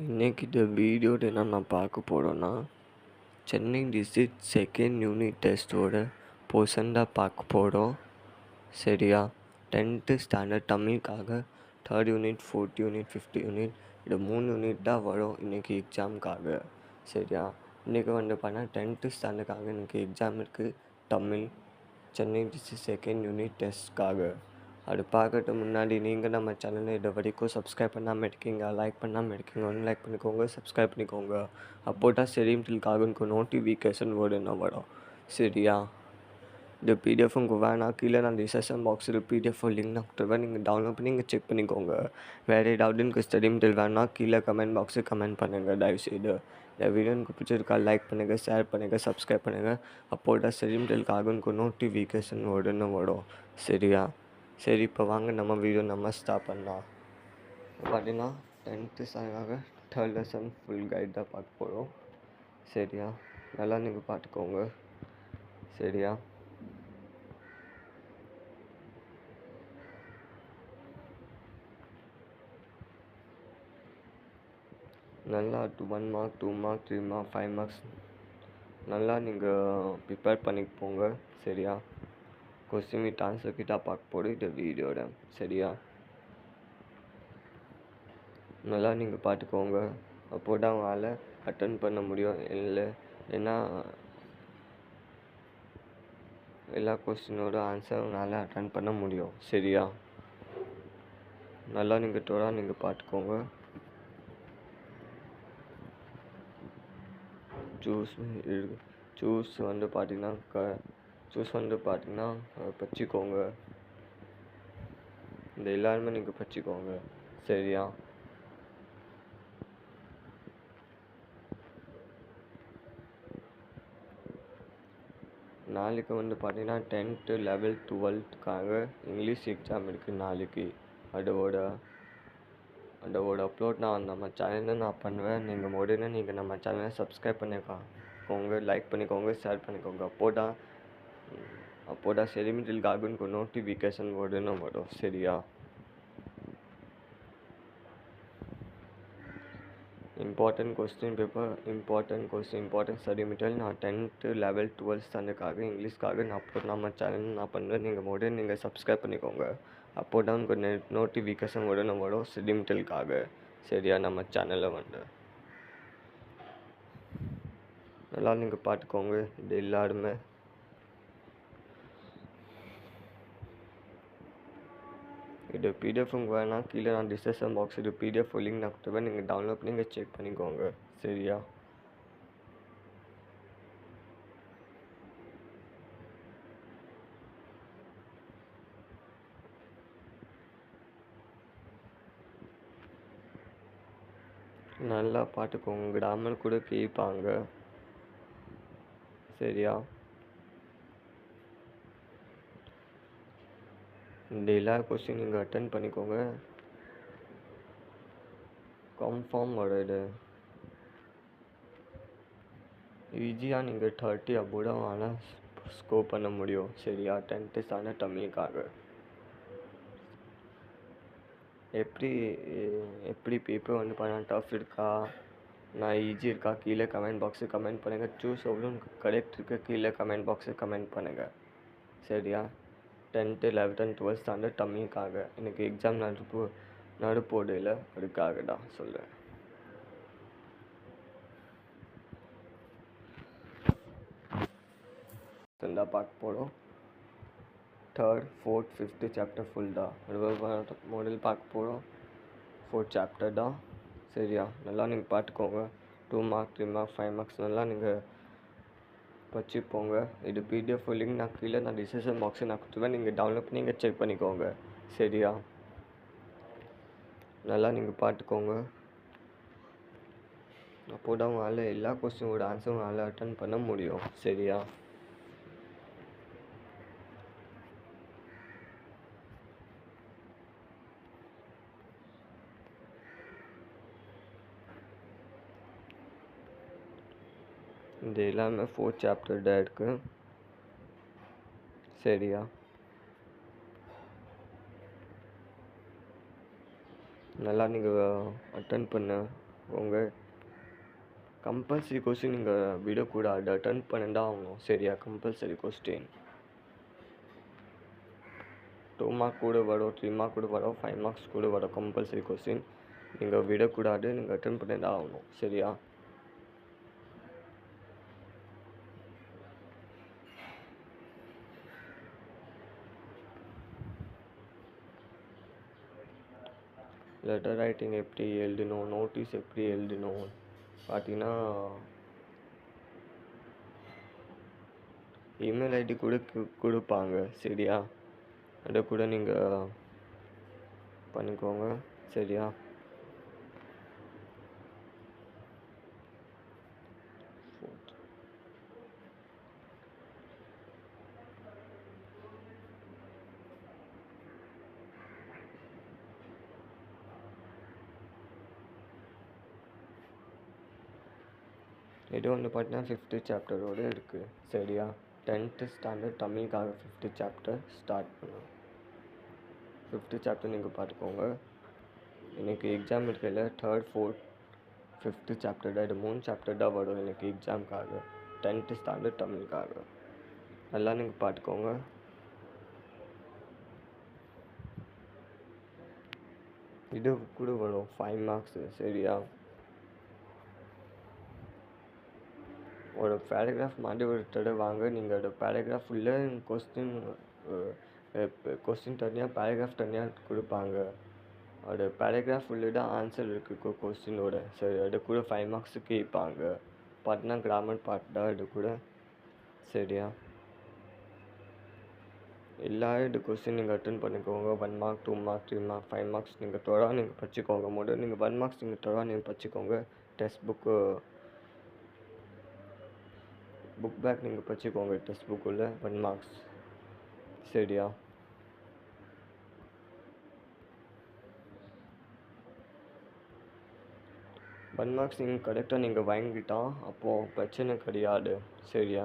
இன்னைக்கு இந்த வீடியோவில் என்ன நான் பார்க்க போகிறோன்னா, சென்னை டிஸ்ட்ரிக்ட் செகண்ட் யூனிட் டெஸ்ட்டோட போர்ஷன் தான் பார்க்க போகிறோம். சரியா? 10th ஸ்டாண்டர்ட் தமிழுக்காக 3rd unit, 4th unit, 5th unit இது 3 யூனிட் தான் வரும் இன்றைக்கி எக்ஸாமுக்காக. சரியா? இன்றைக்கி வந்து பார்த்தா 10th ஸ்டாண்டர்டுக்காக இன்றைக்கி எக்ஸாம் இருக்குது. Tamil Chennai district second unit டெஸ்ட்காக. அது பார்க்கறதுக்கு முன்னாடி நீங்கள் நம்ம சேனலை இது வரைக்கும் சப்ஸ்கிரைப் பண்ணாமல் இருக்கீங்க, லைக் பண்ணாமல் இருக்கீங்க, ஒன்று லைக் பண்ணிக்கோங்க, சப்ஸ்கிரைப் பண்ணிக்கோங்க. அப்போ தான் செரிம்டில்காக எனக்கு நோட்டிஃபிகேஷன் வரும்னா வரும். சரியா? இந்த பிடிஎஃப் உங்கள் வேணாம், கீழே நான் டிஸ்கிரிப்ஷன் பாக்ஸில் பிடிஎஃப் லிங்க் நான் கொடுத்துருவேன். நீங்கள் டவுன்லோட் பண்ணி நீங்கள் செக் பண்ணிக்கோங்க. வேறு ஏதாவது எனக்கு ஸ்டடிமெட்டீரியல் வேணால் கீழே கமெண்ட் பாக்ஸில் கமெண்ட் பண்ணுங்கள் தயவுசெய்து. இந்த வீடியோ எனக்கு பிடிச்சிருக்கா லைக் பண்ணுங்கள், ஷேர் பண்ணுங்கள், சப்ஸ்கிரைப் பண்ணுங்கள். அப்போ தான் செரிம்டில்காக எனக்கு நோட்டிஃபிகேஷன் வரும்னு வரும். சரியா? சரி, இப்போ வாங்க நம்ம வீடியோ ஸ்டார்ட் பண்ணலாம். பார்த்தீங்கன்னா 10th ஸ்டாண்டர்டுக்காக 3rd lesson full guide தான் பார்க்க போகிறோம். சரியா? நல்லா நீங்கள் பார்த்துக்கோங்க. சரியா? நல்லா 1 மார்க், 2 மார்க், 3 மார்க், 5 மார்க்ஸ் நல்லா நீங்கள் ப்ரிப்பேர் பண்ணி போங்க. சரியா? கொஸ்டின் வித் ஆன்சர் கிட்ட பார்க்க போகிறோம் இந்த வீடியோட. சரியா? நல்லா நீங்கள் பார்த்துக்கோங்க. அப்போ தான் உங்களால் அட்டன் பண்ண முடியும். இல்லை ஏன்னா எல்லா கொஸ்டினோட ஆன்சர் உங்களால் அட்டன் பண்ண முடியும். சரியா? நல்லா நீங்கள் தொடர்ந்து நீங்கள் பார்த்துக்கோங்க. சூஸ் வந்து பார்த்தீங்கன்னா பச்சிக்கோங்க. இந்த எல்லாருமே நீங்கள் பச்சிக்கோங்க. சரியா? நாளைக்கு வந்து பார்த்தீங்கன்னா 10th, 11th, 12th English exam இருக்குது நாளைக்கு. அதோட அப்லோட் நான் நம்ம சேனலில் நான் பண்ணுவேன். நீங்கள் உடனே நீங்கள் நம்ம சேனலை சப்ஸ்கிரைப் பண்ணிக்கோங்க, லைக் பண்ணிக்கோங்க, ஷேர் பண்ணிக்கோங்க. அப்போ தான் செரிமிட்டில்காக எனக்கு நோட்டிஃபிகேஷன் உடனே வரும். சரியா? Important question paper, important study material நான் 10th, 11th, 12th ஸ்டாண்டர்டுக்காக இங்கிலீஷ்காக நான் அப்லோட் நம்ம சேனல் நான் பண்ணுவேன். நீங்கள் உடனே நீங்கள் சப்ஸ்கிரைப் பண்ணிக்கோங்க. அப்போ தான் உங்களுக்கு நோட்டிஃபிகேஷன் உடனே வரும் ஸ்டடி மெட்டீரியலுக்காக. சரியா? நம்ம சேனலில் வந்து நல்லா நீங்கள் பார்த்துக்கோங்க. இது எல்லாருமே இது பிடிஎஃப் வேணால் கீழே நான் டிஸ்கிரிப்ஷன் பாக்ஸ் இது பிடிஎஃப் லிங்க் நான் கொடுத்துருவேன். நீங்கள் டவுன்லோட் பண்ணி நீங்கள் செக் பண்ணிக்கோங்க. சரியா? நல்லா பார்த்துக்கோங்க. கிராமர் கூட கேட்பாங்க. சரியா? இந்த எல்லா கொஸ்டின் நீங்கள் அட்டன் பண்ணிக்கோங்க. கன்ஃபார்ம் வருது. ஈஸியாக நீங்கள் 30 அபோட ஆனால் ஸ்கோர் பண்ண முடியும். சரியா? 10th ஸ்டாண்டர்ட் தமிழுக்காக எப்படி பேப்பர் வந்து பண்ணால் டஃப் இருக்கா, நான் ஈஸி இருக்கா கீழே கமெண்ட் பாக்ஸில் கமெண்ட் பண்ணுங்கள். சூஸ் எவ்வளோ கரெக்ட் இருக்குது கீழே கமெண்ட் பாக்ஸில் கமெண்ட் பண்ணுங்கள். சரியா? 10th, 11th and 12th standard தமிழுக்காக எனக்கு எக்ஸாம் நடுப்போடையில் அதுக்காக தான் சொல்கிறேன். தான் பார்க்க போகிறோம். 3rd, 4th, 5th chapter full தான் மாடல் பார்க்க போகிறோம். 4th சாப்டர் தான். சரியா? நல்லா நீங்கள் பார்த்துக்கோங்க. 2 மார்க், 3 மார்க், 5 மார்க்ஸ் நல்லா நீங்கள் வச்சுப்போங்க. இது பிடிஎஃப் லிங்க் நான் கீழே நான் டிஸ்கிரிப்ஷன் பாக்ஸில் நான் கொடுத்துருவேன். நீங்கள் டவுன்லோட் பண்ணி நீங்கள் செக் பண்ணிக்கோங்க. சரியா? நல்லா நீங்கள் பார்த்துக்கோங்க. அப்போ தான் உங்களால் எல்லா கொஸ்டினோட ஆன்சர் உங்களால் அட்டன் பண்ண முடியும். சரியா? இந்த எல்லாமே 4th சாப்டர் தான் இருக்குது. சரியா? நல்லா நீங்கள் அட்டன் பண்ண உங்கள் கம்பல்சரி கொஸ்டின் நீங்கள் விடக்கூடாது, அட்டன் பண்ணிட்டு தான் ஆகணும். சரியா? கம்பல்சரி கொஸ்டின் 2 மார்க் கூட வரும், 3 மார்க் கூட வரும், 5 மார்க்ஸ் கூட வரும். கம்பல்சரி கொஸ்டின் நீங்கள் விடக்கூடாது, நீங்கள் அட்டன் பண்ணி தான் ஆகணும். சரியா? லெட்டர் ரைட்டிங் எப்படி எழுதணும், நோட்டீஸ் எப்படி எழுதணும் பார்த்தீங்கன்னா, இமெயில் ஐடி கூட கொடுப்பாங்க. சரியா? அதை கூட நீங்கள் பண்ணிக்கோங்க. சரியா? இது வந்து பார்த்தீங்கன்னா 5th சாப்டரோடு இருக்குது. சரியா? 10th ஸ்டாண்டர்ட் தமிழுக்காக 5th சாப்டர் ஸ்டார்ட் பண்ணும். 5th சாப்டர் நீங்கள் பார்த்துக்கோங்க. எனக்கு எக்ஸாம் இருக்கையில் 3rd 4th 5th சாப்டர் இது 3 சாப்டர் தான் வரும் எனக்கு எக்ஸாமுக்காக. 10th ஸ்டாண்டர்ட் தமிழுக்காக எல்லாம் நீங்கள் பார்த்துக்கோங்க. இது கூட வரும் 5 மார்க்ஸு. சரியா? ஒரு பேராகிராஃப் மாதிரி ஒரு தடவை வாங்க. நீங்கள் ஒரு பேராகிராஃப் உள்ள கொஸ்டின் தனியாக, பேராகிராஃப் தனியாக கொடுப்பாங்க. அது பேராகிராஃப் உள்ள தான் ஆன்சர் இருக்குது கொஸ்டினோட. சரி, அது கூட 5 மார்க்ஸு கேட்பாங்க. பார்த்தீங்கன்னா கிராமர் பார்ட் தான் இது கூட. சரியா? எல்லா இது கொஸ்டின் நீங்கள் அட்டன் பண்ணிக்கோங்க. 1 மார்க், 2 மார்க், 3 மார்க், 5 மார்க்ஸ் நீங்கள் தொடராக நீங்கள் படிச்சுக்கோங்க. முதல்ல நீங்கள் 1 மார்க்ஸ் நீங்கள் தொடராக நீங்கள் படிச்சுக்கோங்க. டெக்ஸ்ட் புக் பேக் நீங்கள் படிச்சுக்கோங்க. டெக்ஸ்ட் புக்குள்ள 1 மார்க்ஸ். சரியா? ஒன் மார்க்ஸ் நீங்கள் கரெக்டாக நீங்கள் வாங்கிட்டா அப்போது பிரச்சனை கிடையாது. சரியா?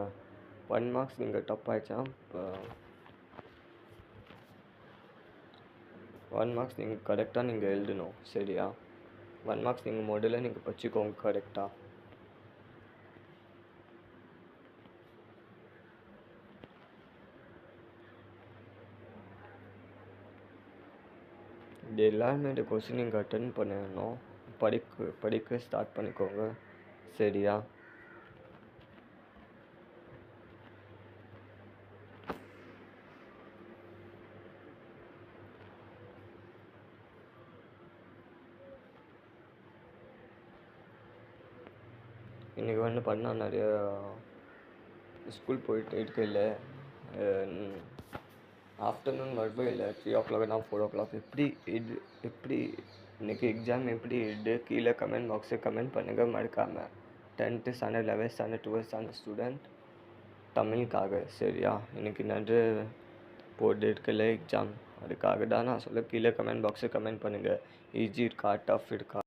1 மார்க்ஸ் நீங்கள் தப்பாயிடுச்சா, இப்போ 1 மார்க்ஸ் நீங்கள் கரெக்டாக நீங்கள் எழுதணும். சரியா? 1 மார்க்ஸ் நீங்கள் முதல்ல நீங்கள் படிச்சுக்கோங்க கரெக்டாக. இது எல்லாருமே இந்த கொஸ்டின் நீங்கள் அட்டன் பண்ணணும். படிக்க ஸ்டார்ட் பண்ணிக்கோங்க. சரியா? இன்றைக்கி வந்து பண்ணால் நிறைய ஸ்கூல் போயிட்டு இருக்கையில் ஆஃப்டர்நூன் வரவே இல்லை. 3 o'clock தான் 4 o'clock. எப்படி இன்றைக்கி எக்ஸாம் எப்படி இது கீழே கமெண்ட் பாக்ஸில் கமெண்ட் பண்ணுங்கள் மறக்காமல். 10th standard 11th standard 12th standard student தமிழுக்காக. சரியா? இன்றைக்கி நிறைய போர்டு இருக்கல எக்ஸாம், அதுக்காக தான் நான் சொல்ல. கீழே கமெண்ட் பாக்ஸில் கமெண்ட் பண்ணுங்கள். ஈஸி இருக்கா, டஃப் இருக்கா.